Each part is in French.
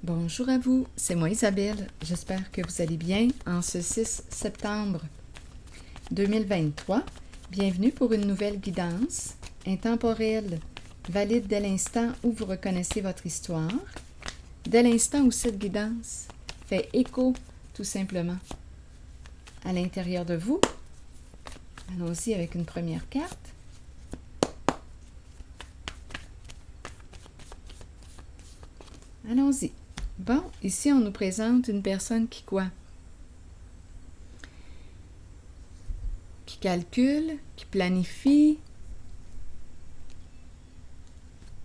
Bonjour à vous, c'est moi Isabelle. J'espère que vous allez bien en ce 6 septembre 2023. Bienvenue pour une nouvelle guidance intemporelle, valide dès l'instant où vous reconnaissez votre histoire, dès l'instant où cette guidance fait écho tout simplement à l'intérieur de vous. Allons-y avec une première carte. Allons-y. Bon, ici, on nous présente une personne qui quoi? Qui calcule, qui planifie,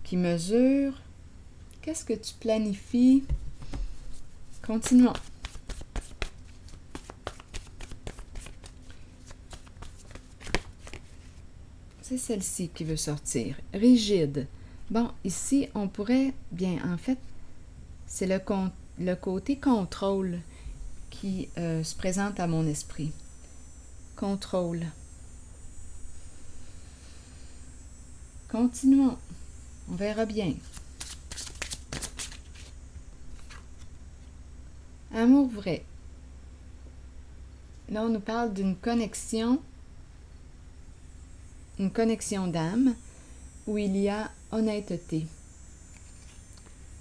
qui mesure. Qu'est-ce que tu planifies? Continuons. C'est celle-ci qui veut sortir. Rigide. Bon, ici, on pourrait, bien, en fait, c'est le côté contrôle qui se présente à mon esprit. Contrôle. Continuons. On verra bien. Amour vrai. Là, on nous parle d'une connexion, une connexion d'âme où il y a honnêteté,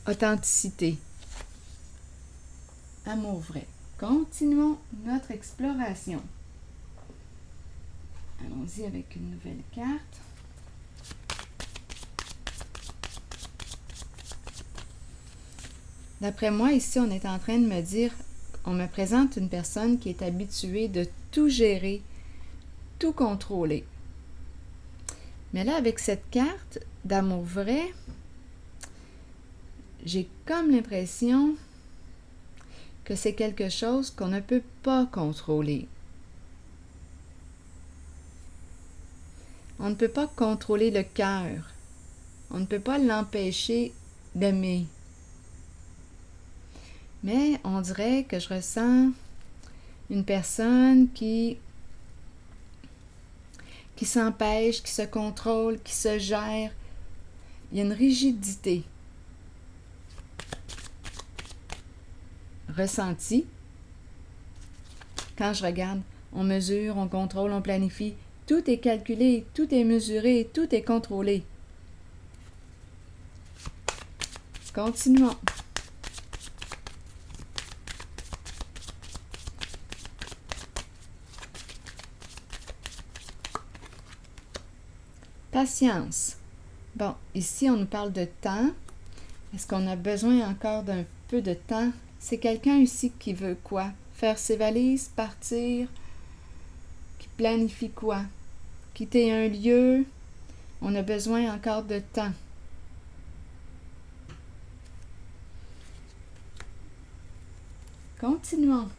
authenticité, amour vrai. Continuons notre exploration. Allons-y avec une nouvelle carte. D'après moi, ici, on est en train de me dire, on me présente une personne qui est habituée de tout gérer, tout contrôler. Mais là, avec cette carte d'amour vrai, j'ai comme l'impression que c'est quelque chose qu'on ne peut pas contrôler. On ne peut pas contrôler le cœur. On ne peut pas l'empêcher d'aimer. Mais on dirait que je ressens une personne qui s'empêche, qui se contrôle, qui se gère. Il y a une rigidité ressentie. Quand je regarde, on mesure, on contrôle, on planifie. Tout est calculé, tout est mesuré, tout est contrôlé. Continuons. Patience. Bon, ici, on nous parle de temps. Est-ce qu'on a besoin encore d'un peu de temps? C'est quelqu'un ici qui veut quoi? Faire ses valises, partir, qui planifie quoi? Quitter un lieu. On a besoin encore de temps. Continuons.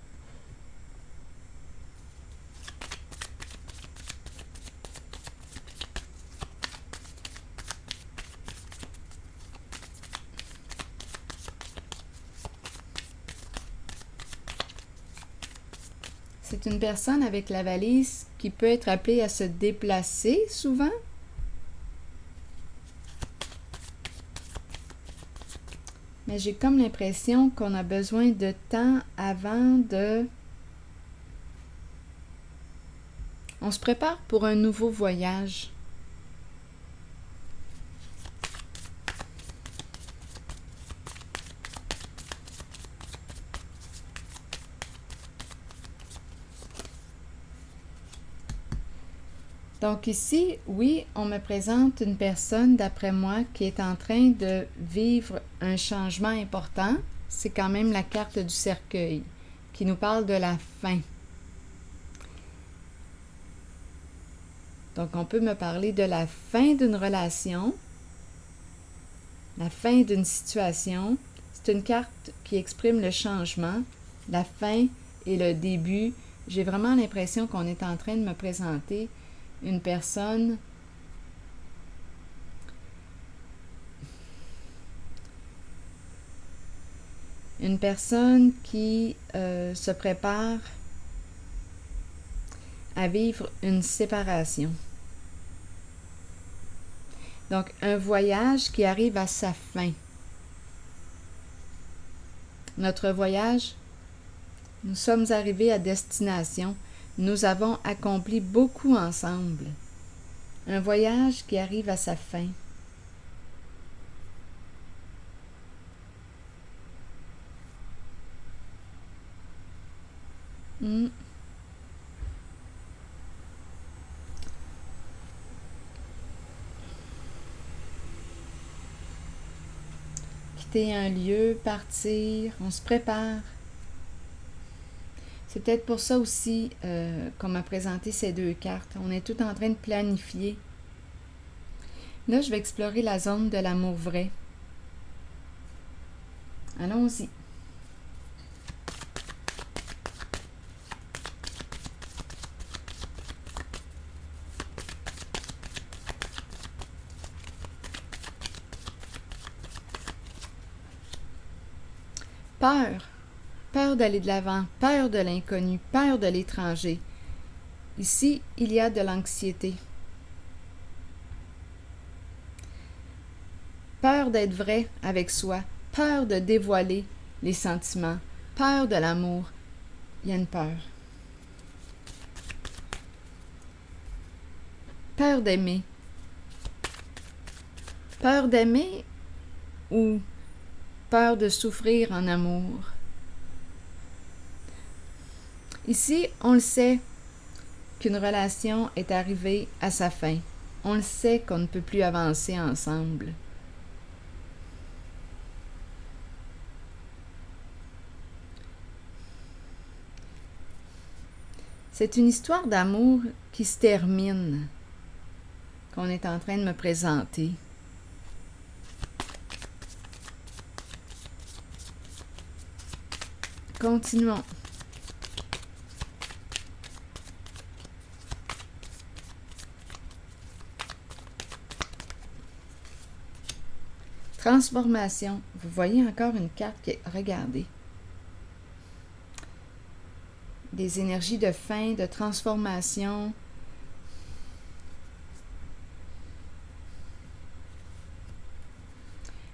C'est une personne avec la valise qui peut être appelée à se déplacer souvent. Mais j'ai comme l'impression qu'on a besoin de temps avant de... On se prépare pour un nouveau voyage. Donc ici, oui, on me présente une personne, d'après moi, qui est en train de vivre un changement important. C'est quand même la carte du cercueil qui nous parle de la fin. Donc on peut me parler de la fin d'une relation, la fin d'une situation. C'est une carte qui exprime le changement, la fin et le début. J'ai vraiment l'impression qu'on est en train de me présenter une personne qui se prépare à vivre une séparation. Donc, un voyage qui arrive à sa fin. Notre voyage, nous sommes arrivés à destination. Nous avons accompli beaucoup ensemble. Un voyage qui arrive à sa fin. Quitter un lieu, partir, on se prépare. C'est peut-être pour ça aussi qu'on m'a présenté ces deux cartes. On est tout en train de planifier. Là, je vais explorer la zone de l'amour vrai. Allons-y. Peur. Peur d'aller de l'avant, peur de l'inconnu, peur de l'étranger. Ici, il y a de l'anxiété. Peur d'être vrai avec soi, peur de dévoiler les sentiments, peur de l'amour. Il y a une peur. Peur d'aimer. Peur d'aimer ou peur de souffrir en amour. Ici, on le sait qu'une relation est arrivée à sa fin. On le sait qu'on ne peut plus avancer ensemble. C'est une histoire d'amour qui se termine, qu'on est en train de me présenter. Continuons. Transformation. Vous voyez encore une carte qui est... Regardez. Des énergies de fin, de transformation.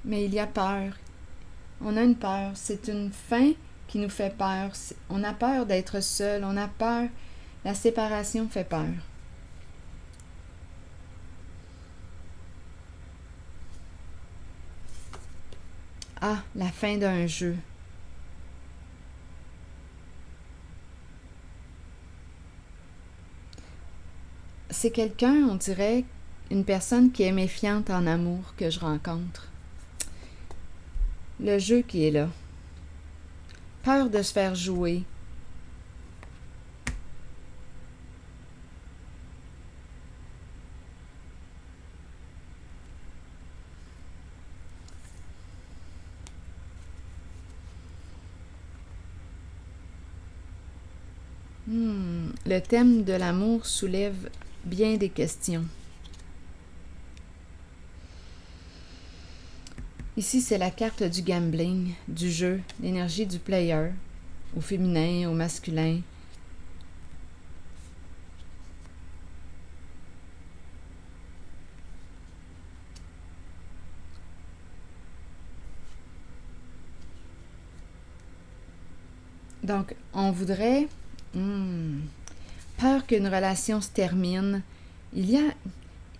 Mais il y a peur. On a une peur. C'est une fin qui nous fait peur. On a peur d'être seul. On a peur. La séparation fait peur. Ah, la fin d'un jeu. C'est quelqu'un, on dirait, une personne qui est méfiante en amour que je rencontre. Le jeu qui est là. Peur de se faire jouer. Le thème de l'amour soulève bien des questions. Ici, c'est la carte du gambling, du jeu, l'énergie du player, au féminin, au masculin. Donc, on voudrait... peur qu'une relation se termine.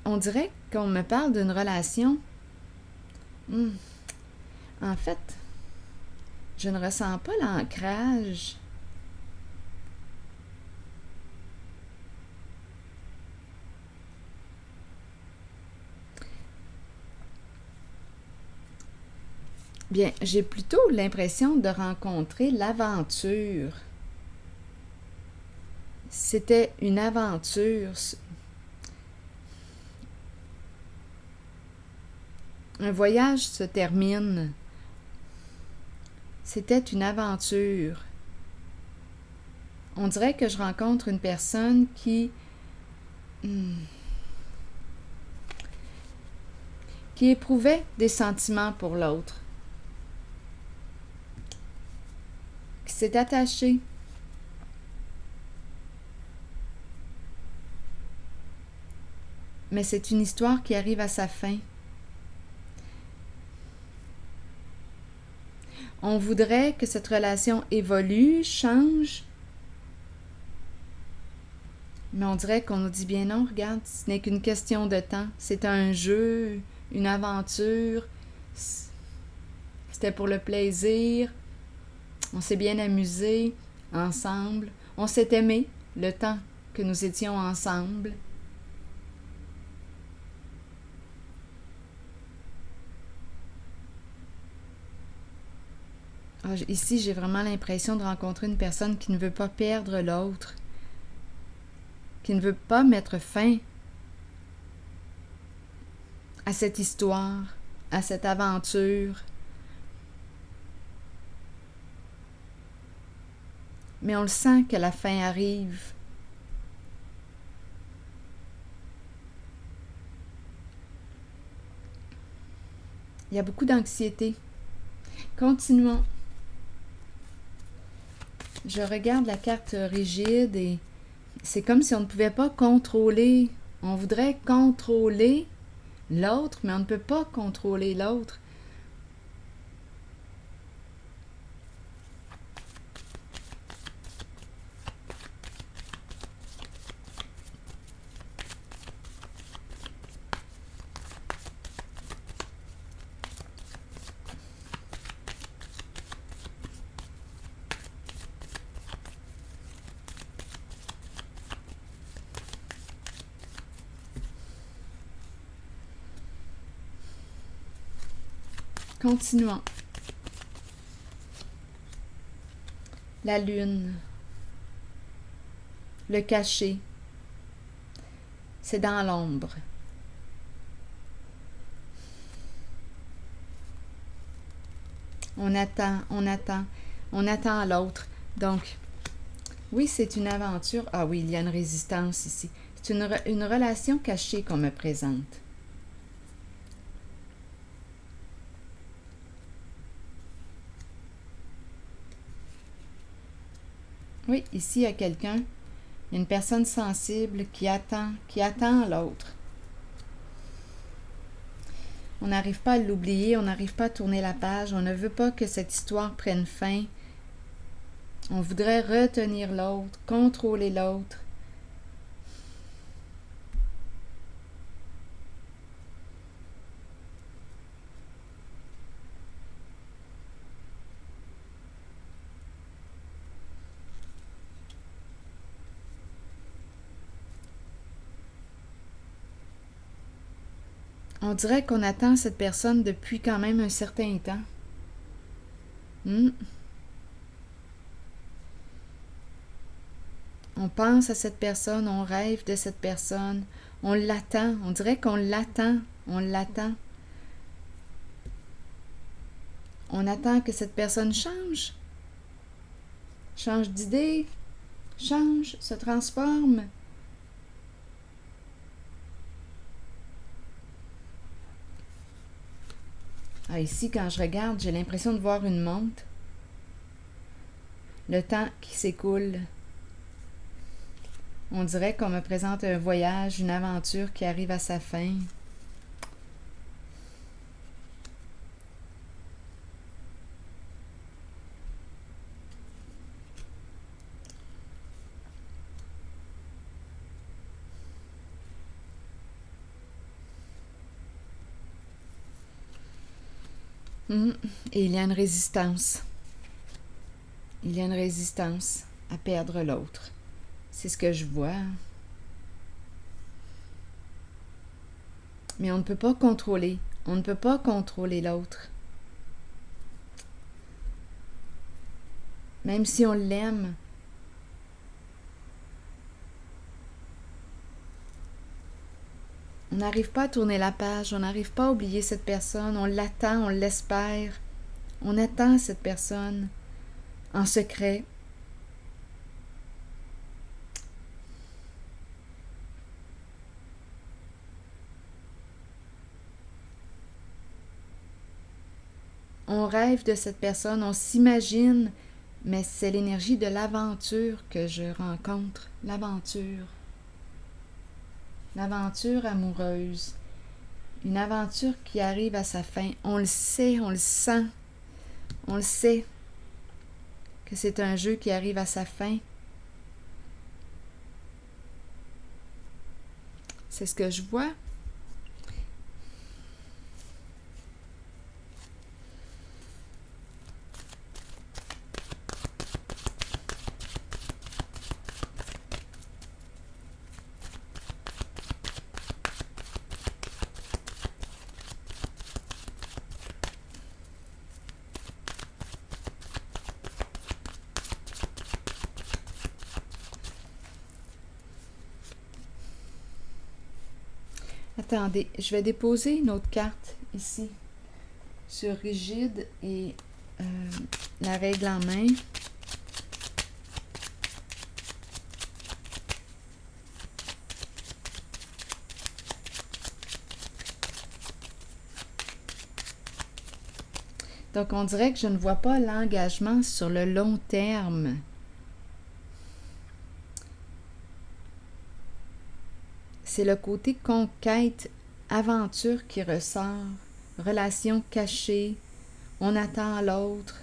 On dirait qu'on me parle d'une relation. En fait, je ne ressens pas l'ancrage. Bien, j'ai plutôt l'impression de rencontrer l'aventure. C'était une aventure. Un voyage se termine. C'était une aventure. On dirait que je rencontre une personne qui éprouvait des sentiments pour l'autre, qui s'est attachée. Mais c'est une histoire qui arrive à sa fin. On voudrait que cette relation évolue, change, mais on dirait qu'on nous dit bien non, regarde, ce n'est qu'une question de temps. C'est un jeu, une aventure, c'était pour le plaisir, on s'est bien amusé ensemble, on s'est aimé le temps que nous étions ensemble. Ici, j'ai vraiment l'impression de rencontrer une personne qui ne veut pas perdre l'autre, qui ne veut pas mettre fin à cette histoire, à cette aventure. Mais on le sent que la fin arrive. Il y a beaucoup d'anxiété. Continuons. Je regarde la carte rigide et c'est comme si on ne pouvait pas contrôler. On voudrait contrôler l'autre, mais on ne peut pas contrôler l'autre. Continuons. La lune. Le cachet. C'est dans l'ombre. On attend l'autre. Donc, oui, c'est une aventure. Ah oui, il y a une résistance ici. C'est une relation cachée qu'on me présente. Oui, ici, il y a quelqu'un, il y a une personne sensible qui attend l'autre. On n'arrive pas à l'oublier, on n'arrive pas à tourner la page, on ne veut pas que cette histoire prenne fin. On voudrait retenir l'autre, contrôler l'autre. On dirait qu'on attend cette personne depuis quand même un certain temps. On pense à cette personne, on rêve de cette personne, on l'attend, on dirait qu'on l'attend, on l'attend. On attend que cette personne change d'idée, change, se transforme. Ah, ici, quand je regarde, j'ai l'impression de voir une montre. Le temps qui s'écoule. On dirait qu'on me présente un voyage, une aventure qui arrive à sa fin. Et il y a une résistance. Il y a une résistance à perdre l'autre. C'est ce que je vois. Mais on ne peut pas contrôler. On ne peut pas contrôler l'autre. Même si on l'aime. On n'arrive pas à tourner la page, on n'arrive pas à oublier cette personne, on l'attend, on l'espère. On attend cette personne en secret. On rêve de cette personne, on s'imagine, mais c'est l'énergie de l'aventure que je rencontre, l'aventure. L'aventure amoureuse. Une aventure qui arrive à sa fin. On le sait, on le sent. On le sait que c'est un jeu qui arrive à sa fin. C'est ce que je vois. Attendez, je vais déposer une autre carte ici sur rigide et la règle en main. Donc, on dirait que je ne vois pas l'engagement sur le long terme. C'est le côté conquête, aventure qui ressort, relation cachée, on attend l'autre,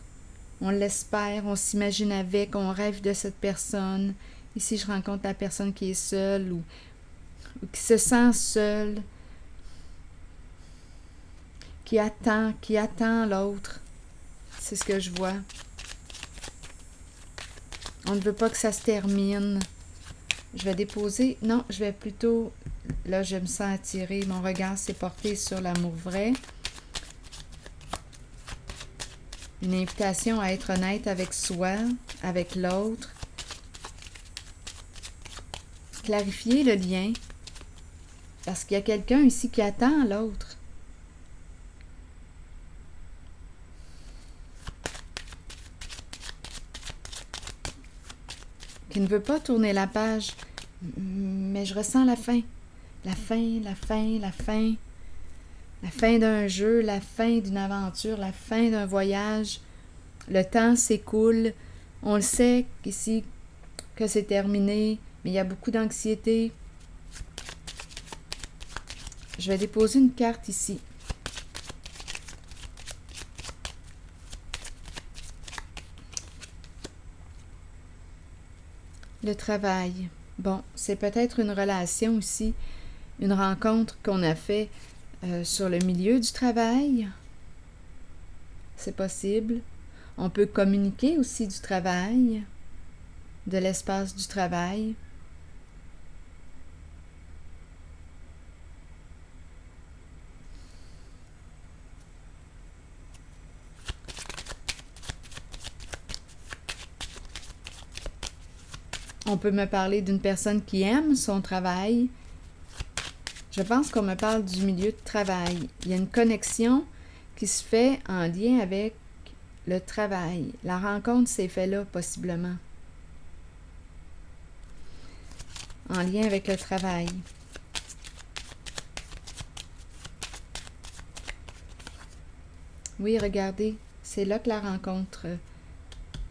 on l'espère, on s'imagine avec, on rêve de cette personne. Ici, je rencontre la personne qui est seule ou qui se sent seule, qui attend l'autre. C'est ce que je vois. On ne veut pas que ça se termine. Je vais déposer... Non, je vais plutôt... Là, je me sens attirée. Mon regard s'est porté sur l'amour vrai. Une invitation à être honnête avec soi, avec l'autre. Clarifier le lien. Parce qu'il y a quelqu'un ici qui attend l'autre. Qui ne veut pas tourner la page. Mais je ressens la fin. La fin, la fin, la fin. La fin d'un jeu, la fin d'une aventure, la fin d'un voyage. Le temps s'écoule. On le sait ici que c'est terminé, mais il y a beaucoup d'anxiété. Je vais déposer une carte ici. Le travail. Bon, c'est peut-être une relation aussi, une rencontre qu'on a fait sur le milieu du travail. C'est possible. On peut communiquer aussi du travail, de l'espace du travail. On peut me parler d'une personne qui aime son travail. Je pense qu'on me parle du milieu de travail. Il y a une connexion qui se fait en lien avec le travail. La rencontre s'est faite là, possiblement. En lien avec le travail. Oui, regardez, c'est là que la rencontre...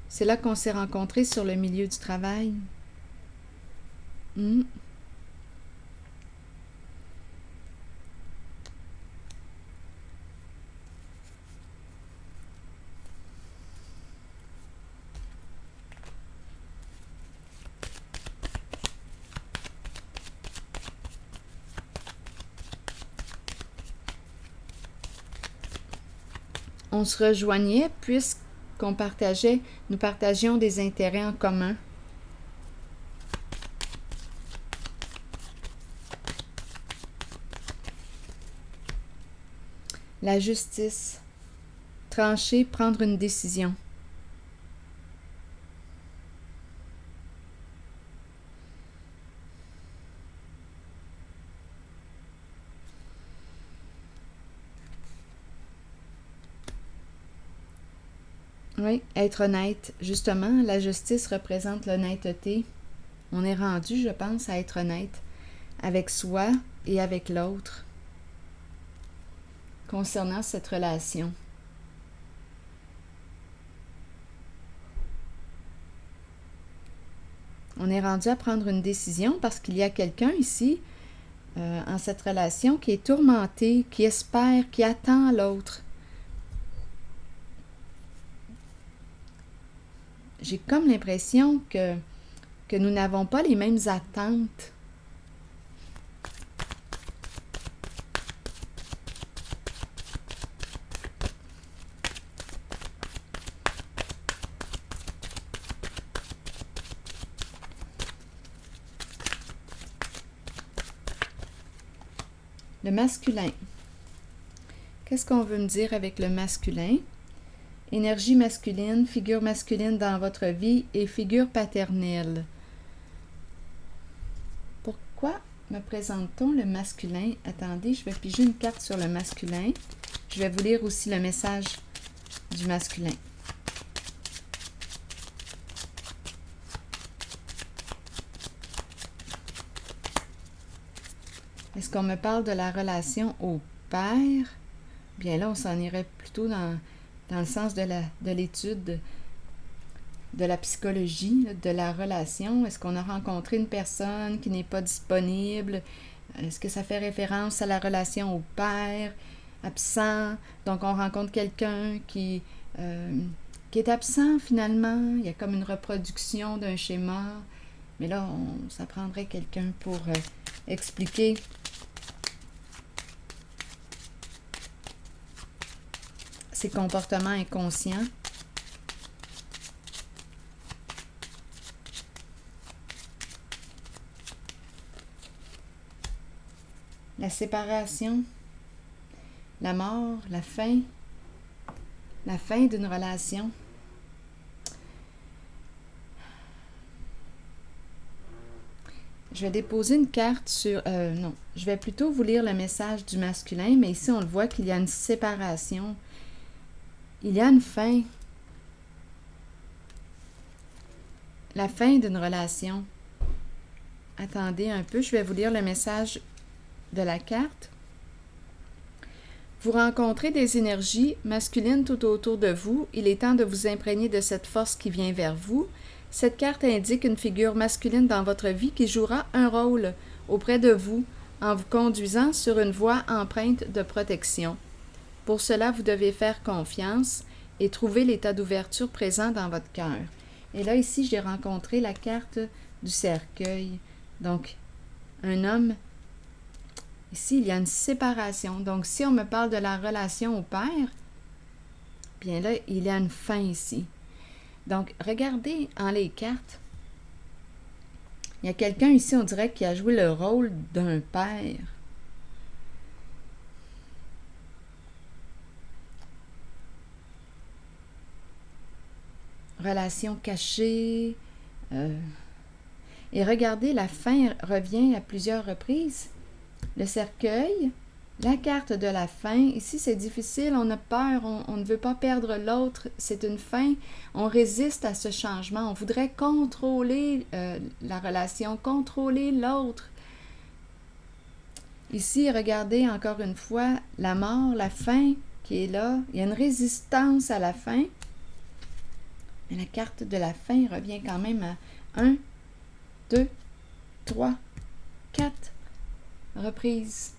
C'est là qu'on s'est rencontrés sur le milieu du travail. On se rejoignait puisqu'on nous partagions des intérêts en commun. La justice. Trancher, prendre une décision. Oui, être honnête. Justement, la justice représente l'honnêteté. On est rendu, je pense, à être honnête avec soi et avec l'autre concernant cette relation. On est rendu à prendre une décision parce qu'il y a quelqu'un ici, en cette relation, qui est tourmenté, qui espère, qui attend l'autre. j'ai comme l'impression que nous n'avons pas les mêmes attentes. Le masculin. Qu'est-ce qu'on veut me dire avec le masculin? Énergie masculine, figure masculine dans votre vie et figure paternelle. Pourquoi me présente-t-on le masculin? Attendez, je vais piger une carte sur le masculin. Je vais vous lire aussi le message du masculin. Est-ce qu'on me parle de la relation au père? Bien là, on s'en irait plutôt dans le sens de l'étude de la psychologie, de la relation. Est-ce qu'on a rencontré une personne qui n'est pas disponible? Est-ce que ça fait référence à la relation au père, absent? Donc, on rencontre quelqu'un qui est absent finalement. Il y a comme une reproduction d'un schéma. Mais là, ça prendrait quelqu'un pour expliquer ces comportements inconscients. La séparation, la mort, la fin d'une relation. Je vais déposer une carte sur... non, je vais plutôt vous lire le message du masculin, mais ici on le voit qu'il y a une séparation. Il y a une fin. La fin d'une relation. Attendez un peu, je vais vous lire le message de la carte. Vous rencontrez des énergies masculines tout autour de vous. Il est temps de vous imprégner de cette force qui vient vers vous. Cette carte indique une figure masculine dans votre vie qui jouera un rôle auprès de vous en vous conduisant sur une voie empreinte de protection. Pour cela, vous devez faire confiance et trouver l'état d'ouverture présent dans votre cœur. Et là, ici, j'ai rencontré la carte du cercueil. Donc, un homme. Ici, il y a une séparation. Donc, si on me parle de la relation au père, bien là, il y a une fin ici. Donc, regardez en les cartes. Il y a quelqu'un ici, on dirait, qui a joué le rôle d'un père. Relation cachée. Et regardez, la fin revient à plusieurs reprises. Le cercueil, la carte de la fin. Ici, c'est difficile, on a peur, on ne veut pas perdre l'autre. C'est une fin. On résiste à ce changement. On voudrait contrôler la relation, contrôler l'autre. Ici, regardez encore une fois la mort, la fin qui est là. Il y a une résistance à la fin. Mais la carte de la fin revient quand même à 1, 2, 3, 4 reprises.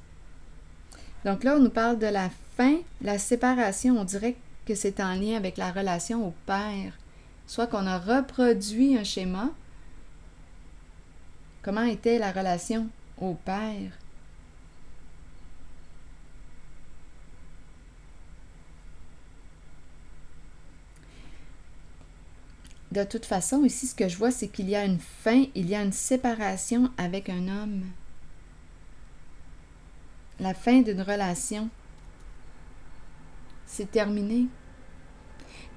Donc là, on nous parle de la fin, la séparation. On dirait que c'est en lien avec la relation au père. Soit qu'on a reproduit un schéma. Comment était la relation au père? De toute façon, ici, ce que je vois, c'est qu'il y a une fin, il y a une séparation avec un homme. La fin d'une relation. C'est terminé.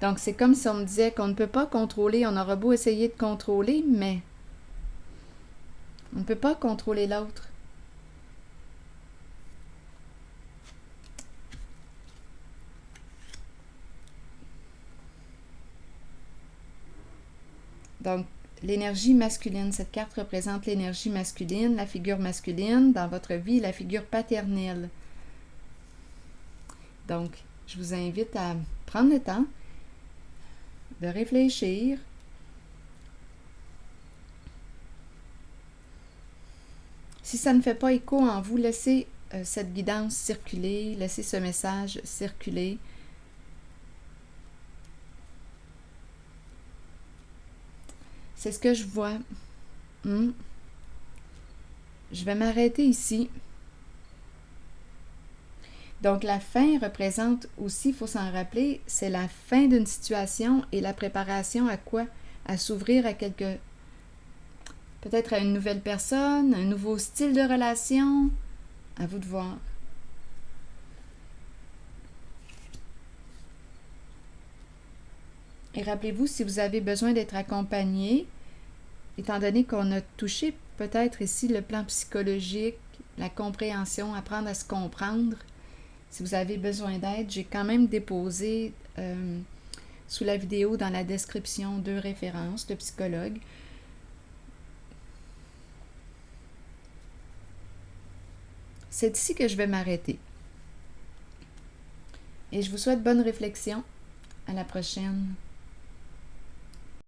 Donc, c'est comme si on me disait qu'on ne peut pas contrôler, on aura beau essayer de contrôler, mais on ne peut pas contrôler l'autre. Donc, l'énergie masculine, cette carte représente l'énergie masculine, la figure masculine dans votre vie, la figure paternelle. Donc, je vous invite à prendre le temps de réfléchir. Si ça ne fait pas écho en vous, laissez cette guidance circuler, laissez ce message circuler. C'est ce que je vois. Je vais m'arrêter ici. Donc, la fin représente aussi, il faut s'en rappeler, c'est la fin d'une situation et la préparation à quoi? À s'ouvrir à peut-être à une nouvelle personne, un nouveau style de relation. À vous de voir. Et rappelez-vous, si vous avez besoin d'être accompagné, étant donné qu'on a touché peut-être ici le plan psychologique, la compréhension, apprendre à se comprendre, si vous avez besoin d'aide, j'ai quand même déposé sous la vidéo dans la description 2 références de psychologues. C'est ici que je vais m'arrêter. Et je vous souhaite bonne réflexion. À la prochaine.